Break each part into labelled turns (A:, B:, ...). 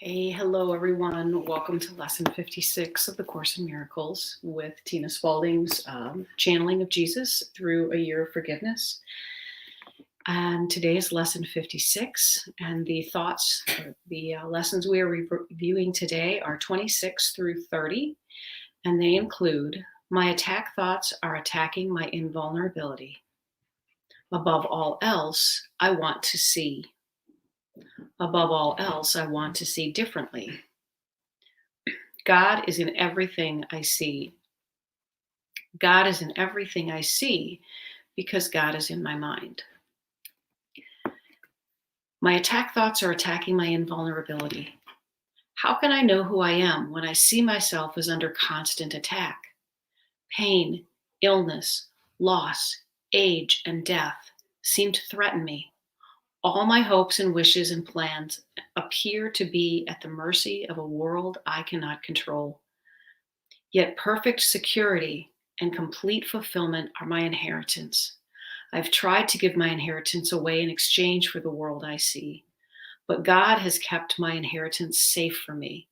A: Hey, hello everyone. Welcome to lesson 56 of the Course in Miracles with Tina Spalding's channeling of Jesus through a year of forgiveness. And today is lesson 56, and the thoughts, the lessons we are reviewing today are 26 through 30, and they include: my attack thoughts are attacking my invulnerability. Above all else, I want to see. Above all else, I want to see differently. God is in everything I see. God is in everything I see because God is in my mind. My attack thoughts are attacking my invulnerability. How can I know who I am when I see myself as under constant attack? Pain, illness, loss, age, and death seem to threaten me. All my hopes and wishes and plans appear to be at the mercy of a world I cannot control. Yet perfect security and complete fulfillment are my inheritance. I've tried to give my inheritance away in exchange for the world I see, but God has kept my inheritance safe for me.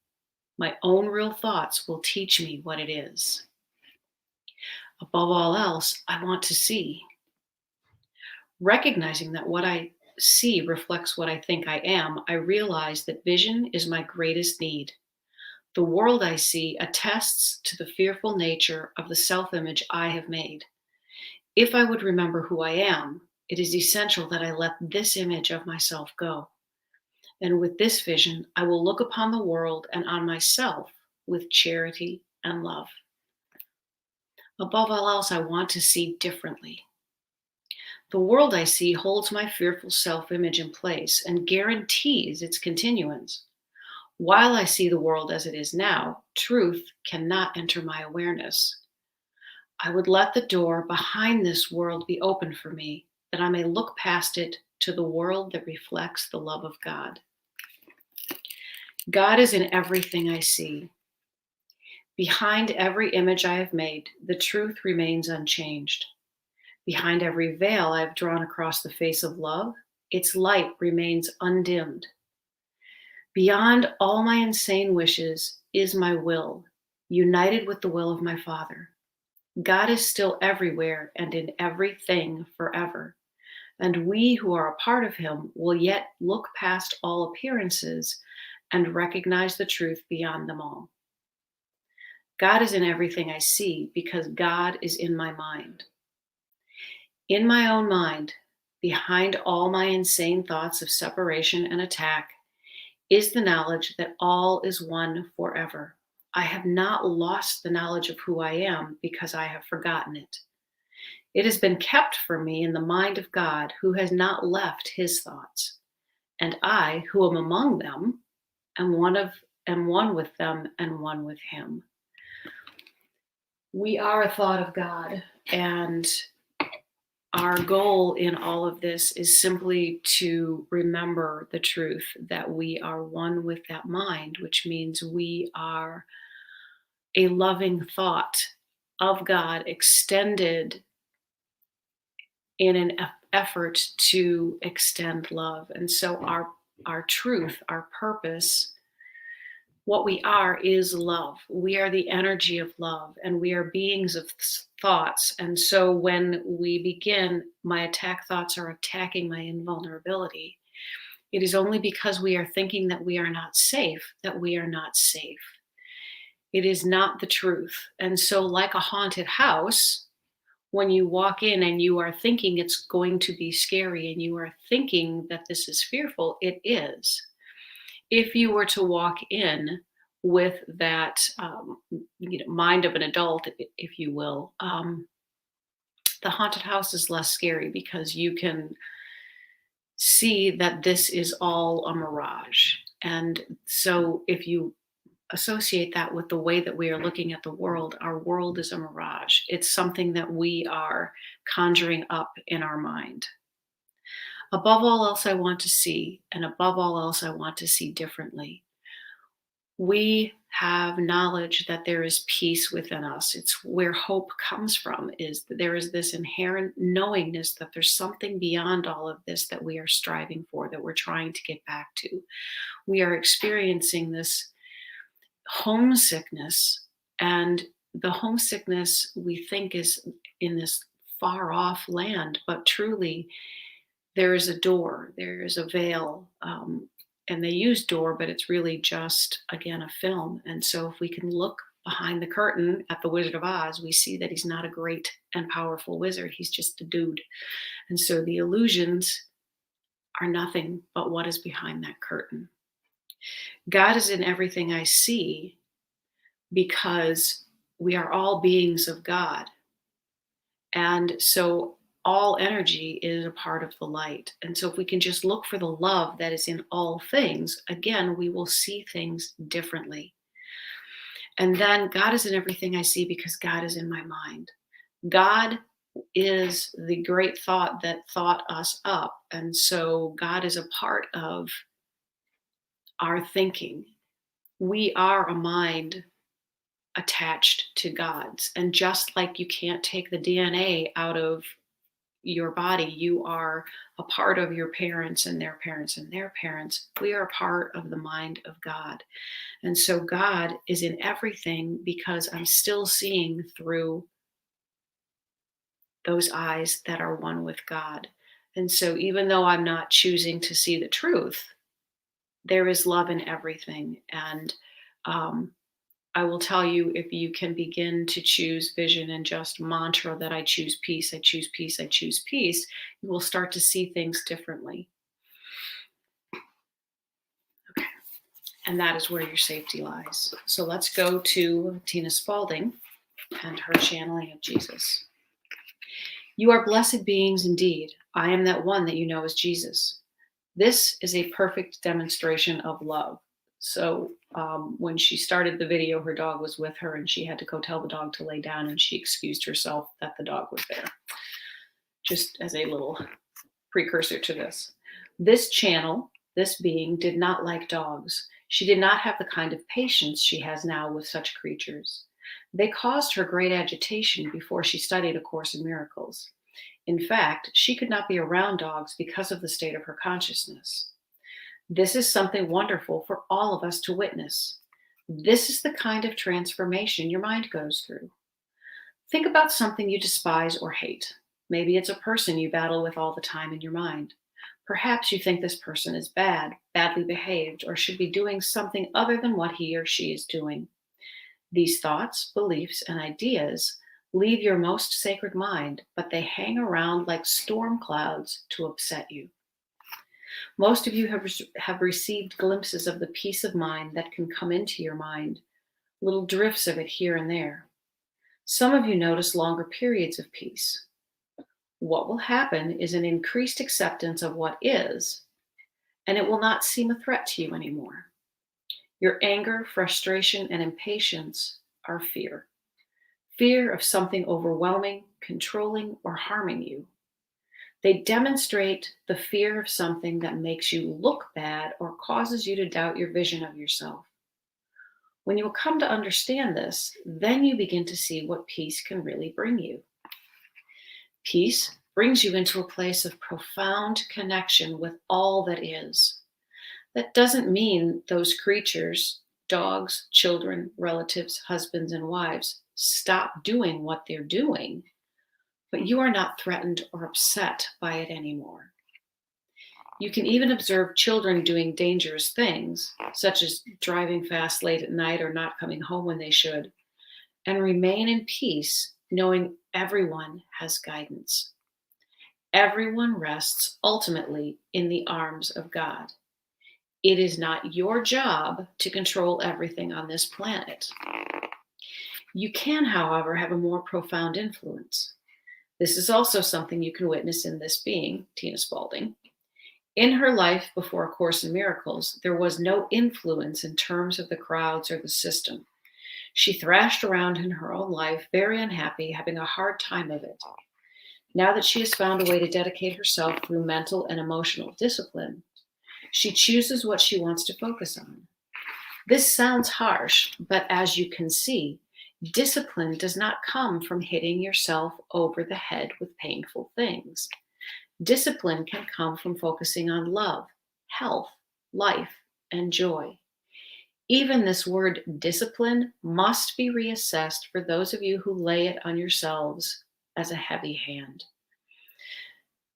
A: My own real thoughts will teach me what it is. Above all else, I want to see. Recognizing that what I see reflects what I think I am, I realize that vision is my greatest need. The world I see attests to the fearful nature of the self-image I have made. If I would remember who I am, it is essential that I let this image of myself go. And with this vision, I will look upon the world and on myself with charity and love. Above all else, I want to see differently. The world I see holds my fearful self-image in place and guarantees its continuance. While I see the world as it is now, truth cannot enter my awareness. I would let the door behind this world be open for me, that I may look past it to the world that reflects the love of God. God is in everything I see. Behind every image I have made, the truth remains unchanged. Behind every veil I have drawn across the face of love, its light remains undimmed. Beyond all my insane wishes is my will, united with the will of my Father. God is still everywhere and in everything forever, and we who are a part of him will yet look past all appearances and recognize the truth beyond them all. God is in everything I see because God is in my mind. In my own mind, behind all my insane thoughts of separation and attack, is the knowledge that all is one forever. I have not lost the knowledge of who I am because I have forgotten it. It has been kept for me in the mind of God, who has not left his thoughts. And I, who am among them, am one with them and one with him. We are a thought of God, and our goal in all of this is simply to remember the truth that we are one with that mind, which means we are a loving thought of God extended in an effort to extend love. And so our truth, our purpose, what we are is love. We are the energy of love, and we are beings of thoughts. And so when we begin, my attack thoughts are attacking my invulnerability, it is only because we are thinking that we are not safe, that we are not safe. It is not the truth. And so, like a haunted house, when you walk in and you are thinking it's going to be scary and you are thinking that this is fearful, it is. If you were to walk in with that mind of an adult, if you will, the haunted house is less scary because you can see that this is all a mirage. And so if you associate that with the way that we are looking at the world, our world is a mirage. It's something that we are conjuring up in our mind. Above all else, I want to see, and above all else, I want to see differently. We have knowledge that there is peace within us. It's where hope comes from, is that there is this inherent knowingness that there's something beyond all of this that we are striving for, that we're trying to get back to. We are experiencing this homesickness, and the homesickness we think is in this far off land, but truly there is a door, there is a veil. And they use door, but it's really just, again, a film. And so if we can look behind the curtain at the Wizard of Oz, we see that he's not a great and powerful wizard. He's just a dude. And so the illusions are nothing but what is behind that curtain. God is in everything I see because we are all beings of God. And so all energy is a part of the light. And so if we can just look for the love that is in all things, again, we will see things differently. And then God is in everything I see because God is in my mind. God is the great thought that thought us up. And so God is a part of our thinking. We are a mind attached to God's. And just like you can't take the DNA out of your body, you are a part of your parents and their parents and their parents. We are a part of the mind of God. And so God is in everything because I'm still seeing through those eyes that are one with God. And so even though I'm not choosing to see the truth, there is love in everything. And I will tell you, if you can begin to choose vision and just mantra that I choose peace, I choose peace, I choose peace, you will start to see things differently. Okay. And that is where your safety lies. So let's go to Tina Spalding and her channeling of Jesus. You are blessed beings indeed. I am that one that you know as Jesus. This is a perfect demonstration of love. So when she started the video, her dog was with her and she had to go tell the dog to lay down, and she excused herself that the dog was there. Just as a little precursor to this. This channel, this being, did not like dogs. She did not have the kind of patience she has now with such creatures. They caused her great agitation before she studied A Course in Miracles. In fact, she could not be around dogs because of the state of her consciousness. This is something wonderful for all of us to witness. This is the kind of transformation your mind goes through. Think about something you despise or hate. Maybe it's a person you battle with all the time in your mind. Perhaps you think this person is bad, badly behaved, or should be doing something other than what he or she is doing. These thoughts, beliefs, and ideas leave your most sacred mind, but they hang around like storm clouds to upset you. Most of you have received glimpses of the peace of mind that can come into your mind, little drifts of it here and there. Some of you notice longer periods of peace. What will happen is an increased acceptance of what is, and it will not seem a threat to you anymore. Your anger, frustration, and impatience are fear. Fear of something overwhelming, controlling, or harming you. They demonstrate the fear of something that makes you look bad or causes you to doubt your vision of yourself. When you will come to understand this, then you begin to see what peace can really bring you. Peace brings you into a place of profound connection with all that is. That doesn't mean those creatures, dogs, children, relatives, husbands, and wives, stop doing what they're doing, but you are not threatened or upset by it anymore. You can even observe children doing dangerous things, such as driving fast late at night or not coming home when they should, and remain in peace, knowing everyone has guidance. Everyone rests ultimately in the arms of God. It is not your job to control everything on this planet. You can, however, have a more profound influence. This is also something you can witness in this being, Tina Spalding. In her life before A Course in Miracles, there was no influence in terms of the crowds or the system. She thrashed around in her own life, very unhappy, having a hard time of it. Now that she has found a way to dedicate herself through mental and emotional discipline, she chooses what she wants to focus on. This sounds harsh, but as you can see, discipline does not come from hitting yourself over the head with painful things. Discipline can come from focusing on love, health, life, and joy. Even this word discipline must be reassessed for those of you who lay it on yourselves as a heavy hand.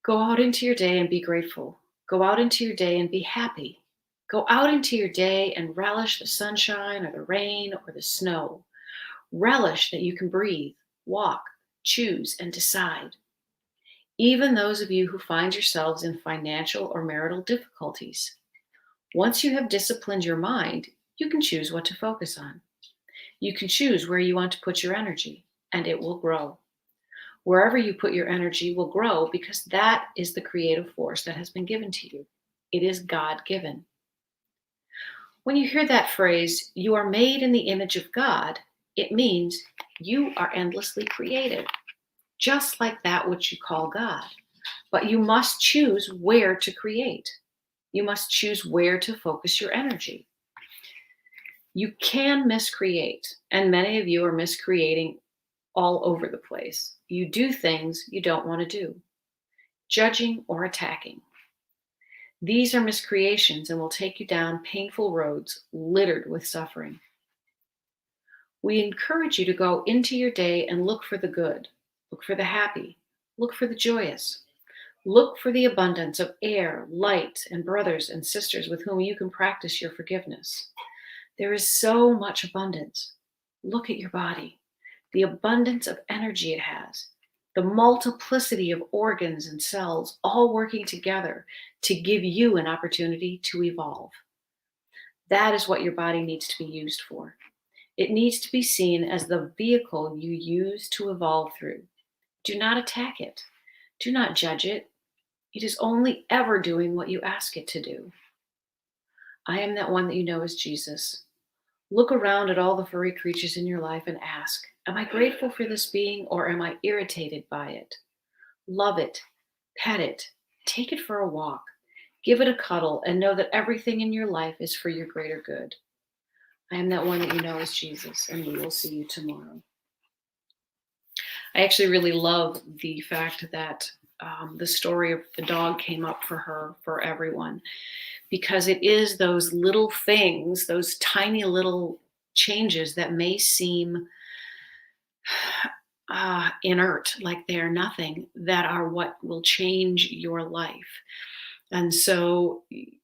A: Go out into your day and be grateful. Go out into your day and be happy. Go out into your day and relish the sunshine or the rain or the snow. Relish that you can breathe, walk, choose, and decide. Even those of you who find yourselves in financial or marital difficulties. Once you have disciplined your mind, you can choose what to focus on. You can choose where you want to put your energy, and it will grow. Wherever you put your energy will grow because that is the creative force that has been given to you. It is God-given. When you hear that phrase, you are made in the image of God, it means you are endlessly creative, just like that which you call God. But you must choose where to create. You must choose where to focus your energy. You can miscreate, and many of you are miscreating all over the place. You do things you don't want to do, judging or attacking. These are miscreations and will take you down painful roads littered with suffering. We encourage you to go into your day and look for the good, look for the happy, look for the joyous, look for the abundance of air, light, and brothers and sisters with whom you can practice your forgiveness. There is so much abundance. Look at your body, the abundance of energy it has, the multiplicity of organs and cells all working together to give you an opportunity to evolve. That is what your body needs to be used for. It needs to be seen as the vehicle you use to evolve through. Do not attack it. Do not judge it. It is only ever doing what you ask it to do. I am that one that you know as Jesus. Look around at all the furry creatures in your life and ask, am I grateful for this being or am I irritated by it? Love it, pet it, take it for a walk, give it a cuddle, and know that everything in your life is for your greater good. I am that one that you know as Jesus, and we will see you tomorrow. I actually really love the fact that the story of the dog came up for her, for everyone, because it is those little things, those tiny little changes that may seem inert, like they are nothing, that are what will change your life. And so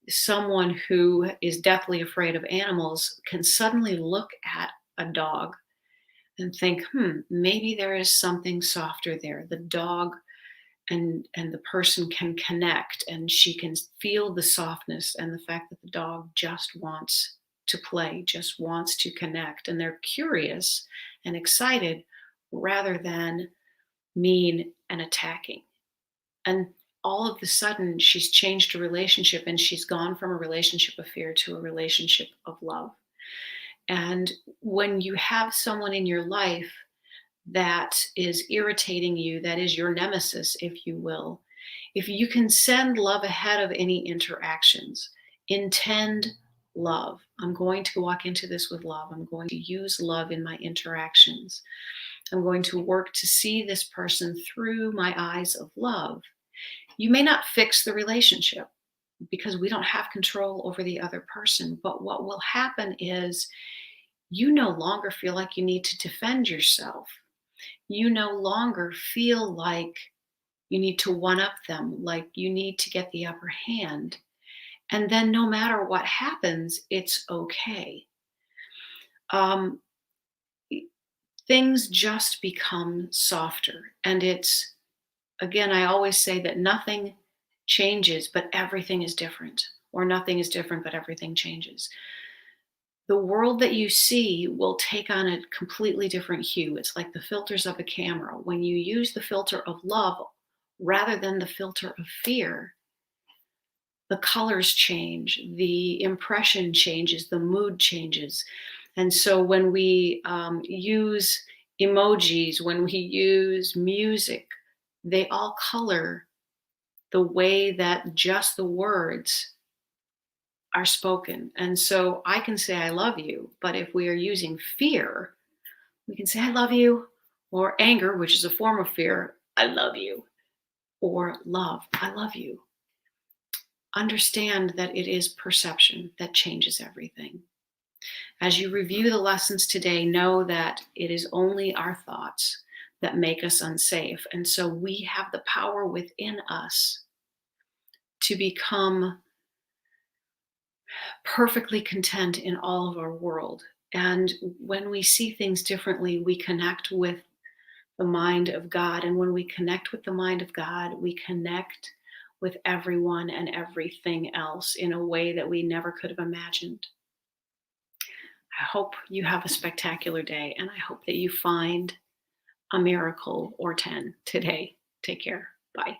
A: someone who is deathly afraid of animals can suddenly look at a dog and think, maybe there is something softer there. The dog and the person can connect, and she can feel the softness and the fact that the dog just wants to play, just wants to connect. And they're curious and excited rather than mean and attacking. And all of a sudden, she's changed her relationship, and she's gone from a relationship of fear to a relationship of love. And when you have someone in your life that is irritating you, that is your nemesis, if you will, if you can send love ahead of any interactions, intend love. I'm going to walk into this with love. I'm going to use love in my interactions. I'm going to work to see this person through my eyes of love. You may not fix the relationship because we don't have control over the other person, but what will happen is you no longer feel like you need to defend yourself. You no longer feel like you need to one-up them, like you need to get the upper hand. And then no matter what happens, it's okay. Things just become softer. And it's, again, I always say that nothing changes, but everything is different. Or nothing is different, but everything changes. The world that you see will take on a completely different hue. It's like the filters of a camera. When you use the filter of love rather than the filter of fear, the colors change, the impression changes, the mood changes. And so when we use emojis, when we use music, they all color the way that just the words are spoken. And so I can say, I love you. But if we are using fear, we can say, I love you, or anger, which is a form of fear, I love you, or love, I love you. Understand that it is perception that changes everything. As you review the lessons today, know that it is only our thoughts that make us unsafe. And so we have the power within us to become perfectly content in all of our world. And when we see things differently, we connect with the mind of God. And when we connect with the mind of God, we connect with everyone and everything else in a way that we never could have imagined. I hope you have a spectacular day, and I hope that you find a miracle or 10 today. Take care. Bye.